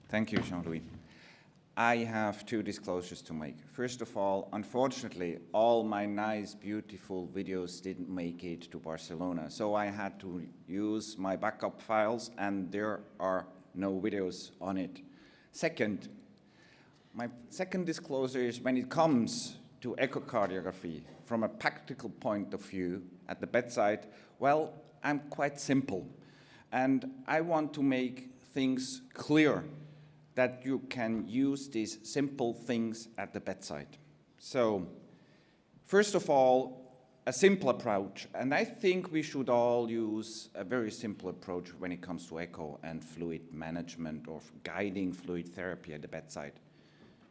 Thank you, Jean-Louis. I have two disclosures to make. First of all, unfortunately, all my nice, beautiful videos didn't make it to Barcelona, so I had to use my backup files, and there are no videos on it. Second, my second disclosure is when it comes to echocardiography, from a practical point of view at the bedside, well, I'm quite simple, and I want to make things clear that you can use these simple things at the bedside. So, first of all, a simple approach, and I think we should all use a very simple approach when it comes to echo and fluid management or guiding fluid therapy at the bedside.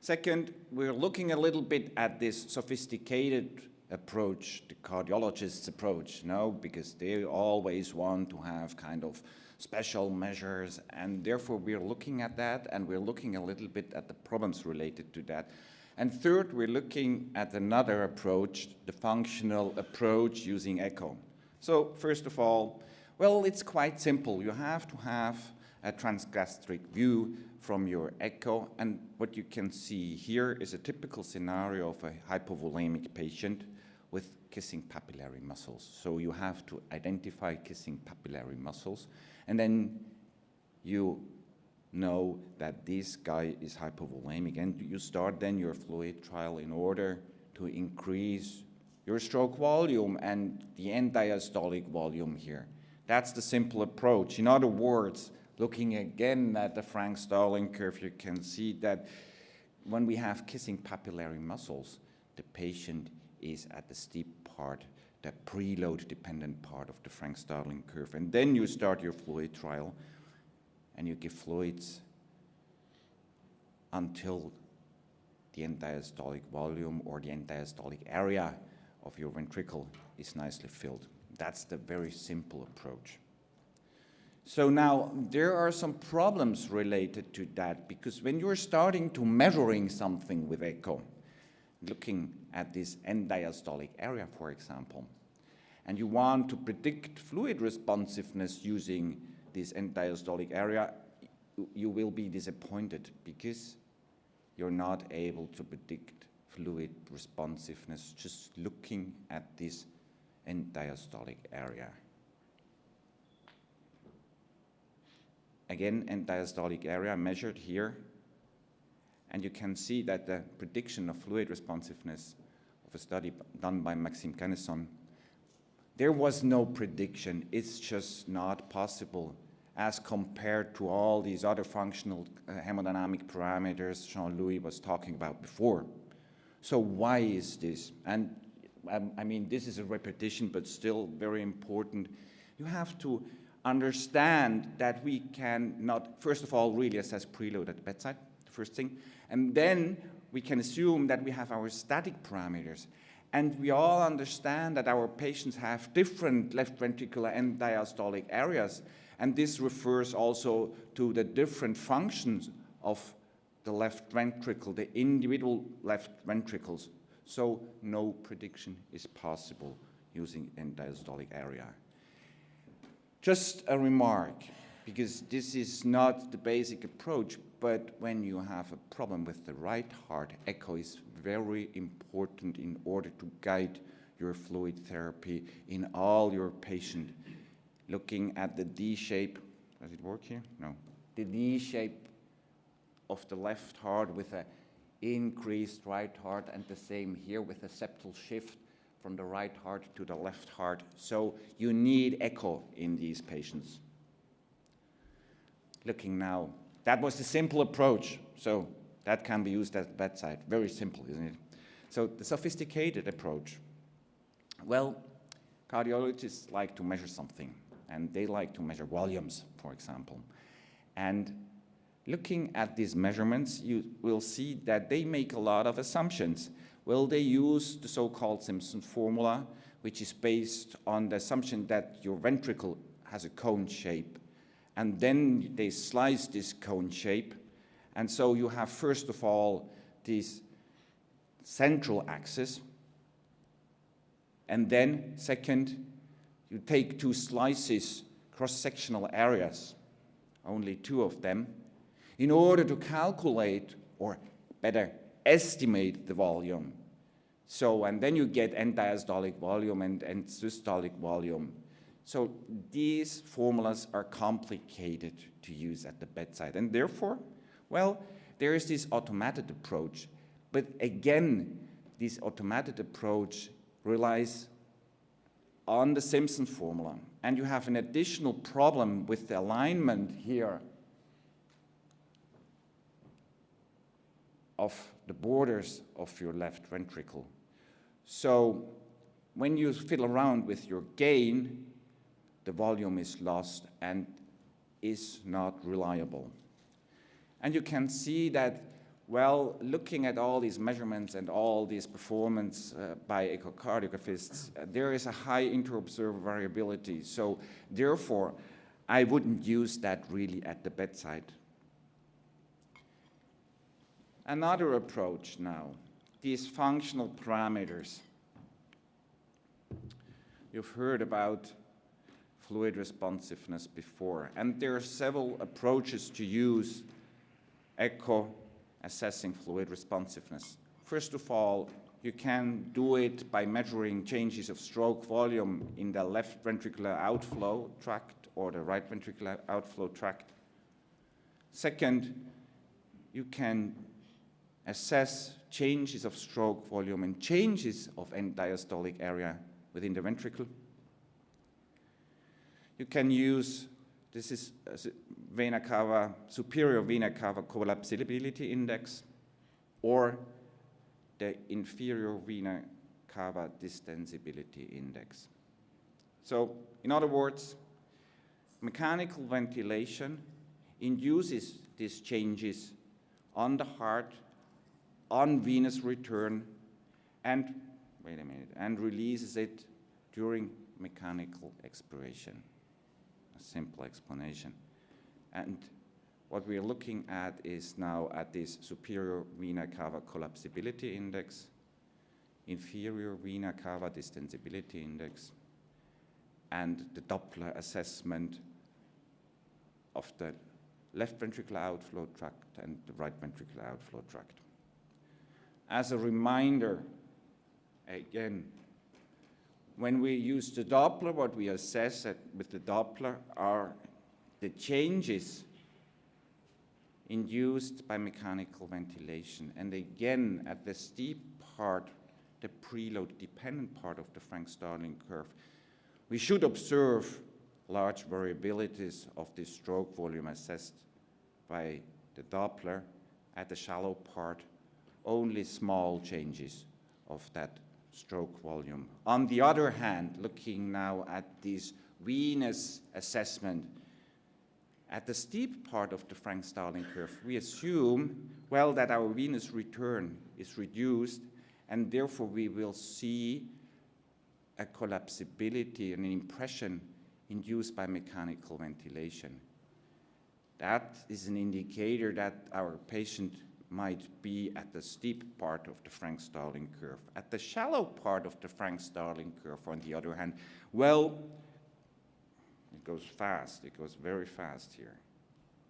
Second, we're looking a little bit at this sophisticated approach, the cardiologist's approach, because they always want to have kind of special measures, and therefore we're looking at that, and we're looking a little bit at the problems related to that. And third, we're looking at another approach, the functional approach using echo. So first of all, well, it's quite simple. You have to have a transgastric view from your echo, and what you can see here is a typical scenario of a hypovolemic patient with kissing papillary muscles. So you have to identify kissing papillary muscles, and then you know that this guy is hypovolemic, and you start then your fluid trial in order to increase your stroke volume and the end diastolic volume here. That's the simple approach. In other words, looking again at the Frank-Starling curve, you can see that when we have kissing papillary muscles, the patient is at the steep part, the preload-dependent part of the Frank-Starling curve. And then you start your fluid trial, and you give fluids until the end diastolic volume or the end diastolic area of your ventricle is nicely filled. That's the very simple approach. So now, there are some problems related to that, because when you're starting to measuring something with echo, looking at this end diastolic area, for example, and you want to predict fluid responsiveness using this end diastolic area, you will be disappointed because you're not able to predict fluid responsiveness just looking at this end diastolic area. Again, end diastolic area measured here, and you can see that the prediction of fluid responsiveness of a study done by Maxime Canesson, there was no prediction. It's just not possible as compared to all these other functional hemodynamic parameters Jean-Louis was talking about before. So why is this? And I mean, this is a repetition, but still very important. You have to understand that we can not, first of all, really assess preload at the bedside, the first thing, and then we can assume that we have our static parameters. And we all understand that our patients have different left ventricular end diastolic areas, and this refers also to the different functions of the left ventricle, the individual left ventricles. So no prediction is possible using end diastolic area. Just a remark, because this is not the basic approach, but when you have a problem with the right heart, echo is very important in order to guide your fluid therapy in all your patients. Looking at the D shape, does it work here? No. The D shape of the left heart with an increased right heart, and the same here with a septal shift from the right heart to the left heart. So you need echo in these patients. Looking now, that was the simple approach. So that can be used at the bedside. Very simple, isn't it? So the sophisticated approach. Well, cardiologists like to measure something, and they like to measure volumes, for example. And looking at these measurements, you will see that they make a lot of assumptions. Well, they use the so-called Simpson formula, which is based on the assumption that your ventricle has a cone shape. And then they slice this cone shape. And so you have, first of all, this central axis. And then, second, you take two slices, cross-sectional areas, only two of them. in order to calculate, or better, estimate the volume. So, and then you get end-diastolic volume and systolic volume. So these formulas are complicated to use at the bedside, and therefore, well, there is this automated approach. But again, this automated approach relies on the Simpson formula, and you have an additional problem with the alignment here of the borders of your left ventricle. So when you fiddle around with your gain, the volume is lost and is not reliable. And you can see that, well, looking at all these measurements and all these performance by echocardiographists, there is a high inter-observer variability. So therefore, I wouldn't use that really at the bedside. Another approach now, these functional parameters. You've heard about fluid responsiveness before, and there are several approaches to use echo assessing fluid responsiveness. First of all, you can do it by measuring changes of stroke volume in the left ventricular outflow tract or the right ventricular outflow tract. Second, you can assess changes of stroke volume and changes of end-diastolic area within the ventricle. You can use, this is vena cava, superior vena cava collapsibility index, or the inferior vena cava distensibility index. So, in other words, mechanical ventilation induces these changes on the heart, on venous return, and, wait a minute, and releases it during mechanical expiration. A simple explanation. And what we're looking at is now at this superior vena cava collapsibility index, inferior vena cava distensibility index, and the Doppler assessment of the left ventricular outflow tract and the right ventricular outflow tract. As a reminder, again, when we use the Doppler, what we assess with the Doppler are the changes induced by mechanical ventilation. And again, at the steep part, the preload-dependent part of the Frank-Starling curve, we should observe large variabilities of the stroke volume assessed by the Doppler. At the shallow part, only small changes of that stroke volume. On the other hand, looking now at this venous assessment, at the steep part of the Frank-Starling curve, we assume, well, that our venous return is reduced, and therefore we will see a collapsibility, an impression induced by mechanical ventilation. That is an indicator that our patient might be at the steep part of the Frank-Starling curve. At the shallow part of the Frank-Starling curve, on the other hand, well, it goes fast. It goes very fast here.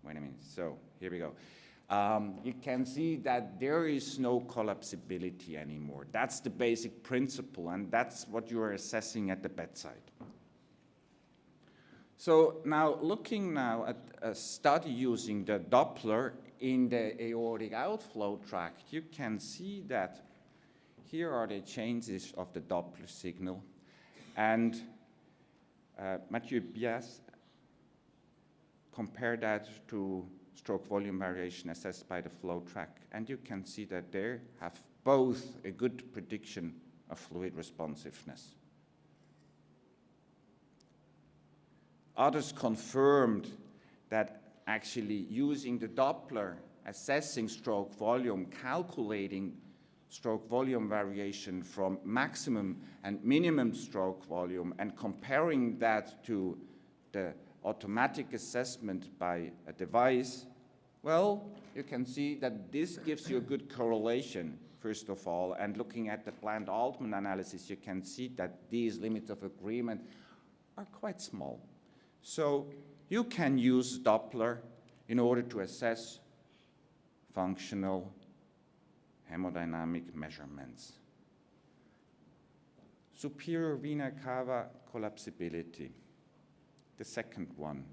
Wait a minute. So here we go. You can see that there is no collapsibility anymore. That's the basic principle, and that's what you are assessing at the bedside. So now, looking now at a study using the Doppler in the aortic outflow tract, you can see that here are the changes of the Doppler signal. And Mathieu Bias compared that to stroke volume variation assessed by the flow track. And you can see that they have both a good prediction of fluid responsiveness. Others confirmed that actually using the Doppler, assessing stroke volume, calculating stroke volume variation from maximum and minimum stroke volume, and comparing that to the automatic assessment by a device, well, you can see that this gives you a good correlation, first of all, and looking at the Bland-Altman analysis, you can see that these limits of agreement are quite small. So you can use Doppler in order to assess functional hemodynamic measurements. Superior vena cava collapsibility, the second one.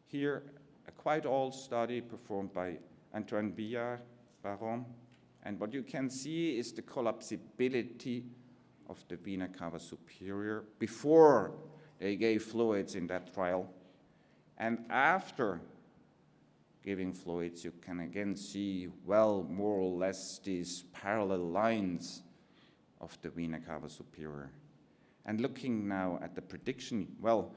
Here, a quite old study performed by Antoine Baron, and what you can see is the collapsibility of the vena cava superior before they gave fluids in that trial. And after giving fluids, you can again see, well, more or less these parallel lines of the vena cava superior. And looking now at the prediction, well,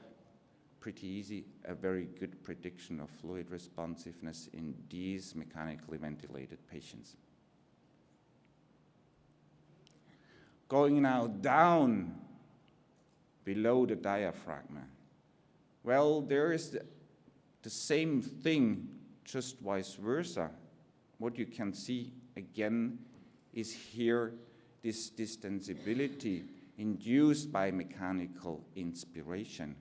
pretty easy, a very good prediction of fluid responsiveness in these mechanically ventilated patients. Going now down below the diaphragm. Well, there is the same thing, just vice versa. What you can see again is here this distensibility induced by mechanical inspiration.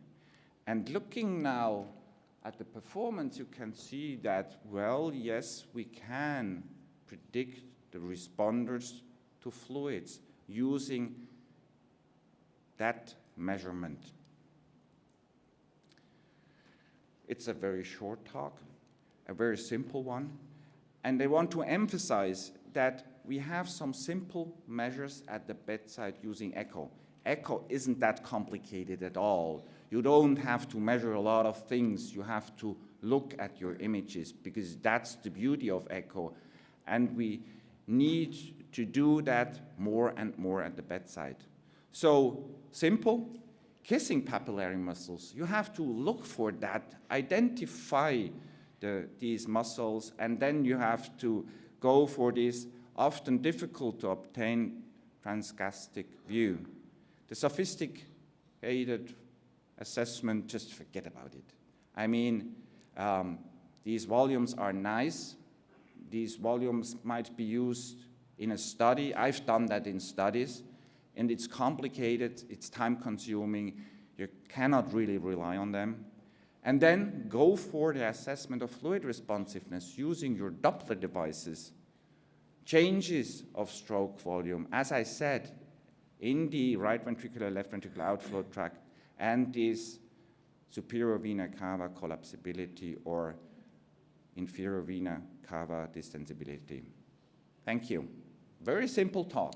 And looking now at the performance, you can see that, well, yes, we can predict the responders to fluids using that measurement. It's a very short talk, a very simple one, and I want to emphasize that we have some simple measures at the bedside using echo. Echo isn't that complicated at all. You don't have to measure a lot of things. You have to look at your images because that's the beauty of echo. And we need to do that more and more at the bedside. So simple, kissing papillary muscles. You have to look for that, identify these muscles, and then you have to go for this often difficult to obtain transgastric view. The sophisticated assessment, just forget about it. I mean, these volumes are nice. These volumes might be used in a study. I've done that in studies, and it's complicated, it's time-consuming. You cannot really rely on them. And then go for the assessment of fluid responsiveness using your Doppler devices. Changes of stroke volume, as I said, in the right ventricular, left ventricular outflow tract, and this superior vena cava collapsibility or inferior vena cava distensibility. Thank you. Very simple talk.